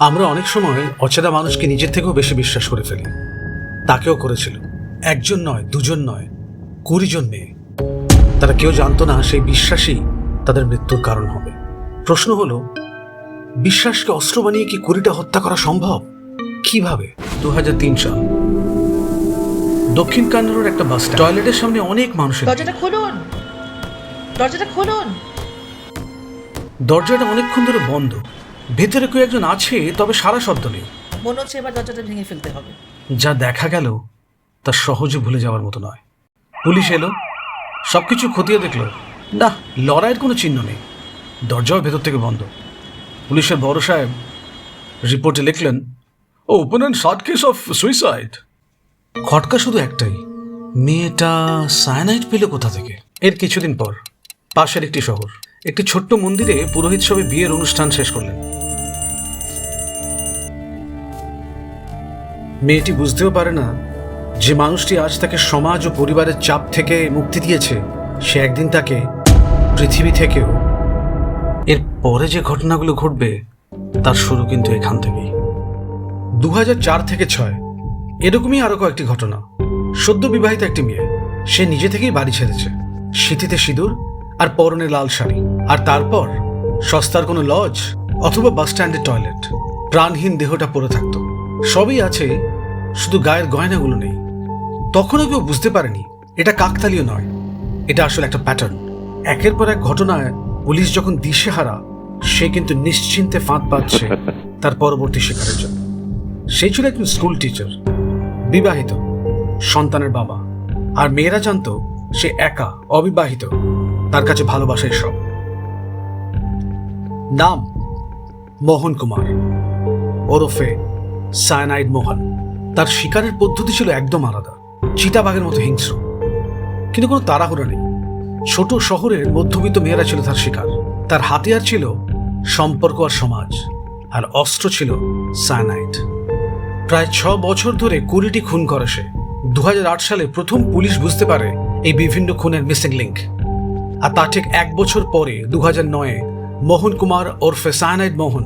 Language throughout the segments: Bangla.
আমরা অনেক সময় অচেনা মানুষকে নিজের থেকেও বেশি বিশ্বাস করে ফেলি। তাকেও করেছিল। একজন নয়, দুজন নয়, 20 জন মেয়ে। তারা কেউ জানতো না সেই বিশ্বাসই তাদের মৃত্যুর কারণ হবে। প্রশ্ন হলো, বিশ্বাসকে অস্ত্র বানিয়ে কি 20টা হত্যা করা সম্ভব? কিভাবে? 2003 সাল, দক্ষিণ কান্নাড়ার একটা বাস টয়লেটের সামনে অনেক মানুষের। দরজাটা খুলুন, দরজাটা খুলুন। দরজাটা অনেকক্ষণ ধরে বন্ধ। ভেতরে কেউ একজন আছে, তবে সারা শব্দ নেই। মনে হচ্ছে এবার দরজাটা ভেঙে ফেলতে হবে। যা দেখা গেল তা সহজে ভুলে যাওয়ার মতো নয়। পুলিশ এলো, সবকিছু খতিয়ে দেখলো, না, লড়াইয়ের কোনো চিহ্ন নেই। দরজাও ভেতর থেকে বন্ধ। পুলিশের বড় সাহেব রিপোর্টে লিখলেন, open and short case of suicide. খটকা শুধু একটাই, মেয়েটা সায়ানাইড পেল কোথা থেকে? এর কিছুদিন পর পাশের একটি শহর, একটি ছোট্ট মন্দিরে পুরোহিত সবে বিয়ের অনুষ্ঠান শেষ করলেন। মেয়েটি বুঝতেও পারে না যে মানুষটি আজ তাকে সমাজ ও পরিবারের চাপ থেকে মুক্তি দিয়েছে, সে একদিন তাকে পৃথিবী থেকেও। এর পরে যে ঘটনাগুলো ঘটবে তার শুরু কিন্তু এখান থেকেই। 2004 থেকে 6 এরকমই আরো কয়েকটি ঘটনা। সদ্য বিবাহিত একটি মেয়ে, সে নিজে থেকেই বাড়ি ছেড়েছে, সিঁথিতে সিঁদুর আর পরনে লাল শাড়ি। আর তারপর সস্তার কোনো লজ অথবা বাস স্ট্যান্ডের টয়লেট, প্রাণহীন দেহটা পড়ে থাকতো। সবই আছে, শুধু গায়ের গয়নাগুলো নেই। তখনও কেউ বুঝতে পারেনি এটা কাকতালীয় নয়, এটা আসলে একটা প্যাটার্ন। একের পর এক ঘটনায় পুলিশ যখন দিশেহারা, সে কিন্তু নিশ্চিন্তে ফাঁদ পাচ্ছে তার পরবর্তী শিকারের জন্য। সে ছিল একজন স্কুল টিচার, বিবাহিত, সন্তানের বাবা। আর মেয়েরা জানতো সে একা, অবিবাহিত, তার কাছে ভালোবাসাই সব। নাম মোহন কুমার, ওরফে সায়ানাইড মোহন। তার শিকারের পদ্ধতি ছিল একদম আলাদা, চিতাবাঘের মতো হিংস্র। কিন্তু কোনো তাড়াহুড়া নেই। ছোট শহরের মধ্যবিত্ত মেয়েরা ছিল তার শিকার। তার হাতিয়ার ছিল সম্পর্ক আর সমাজ, আর অস্ত্র ছিল সায়ানাইড। প্রায় 6 বছর ধরে 20টি খুন করে সে। 2008 সালে প্রথম পুলিশ বুঝতে পারে এই বিভিন্ন খুনের মিসিং লিঙ্ক। আর তার ঠিক 1 বছর পরে 2009-এ মোহন কুমার ওরফে সায়ানাইড মোহন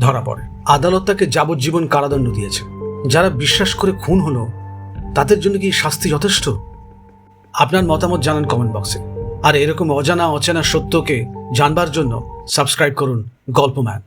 ধরা পড়ে। আদালত তাকে যাবজ্জীবন কারাদণ্ড দিয়েছে। যারা বিশ্বাস করে খুন হলো, তাদের জন্য কি শাস্তি যথেষ্ট? আপনার মতামত জানান কমেন্ট বক্সে। আর এরকম অজানা অচেনা সত্যকে জানবার জন্য সাবস্ক্রাইব করুন গল্পম্যান।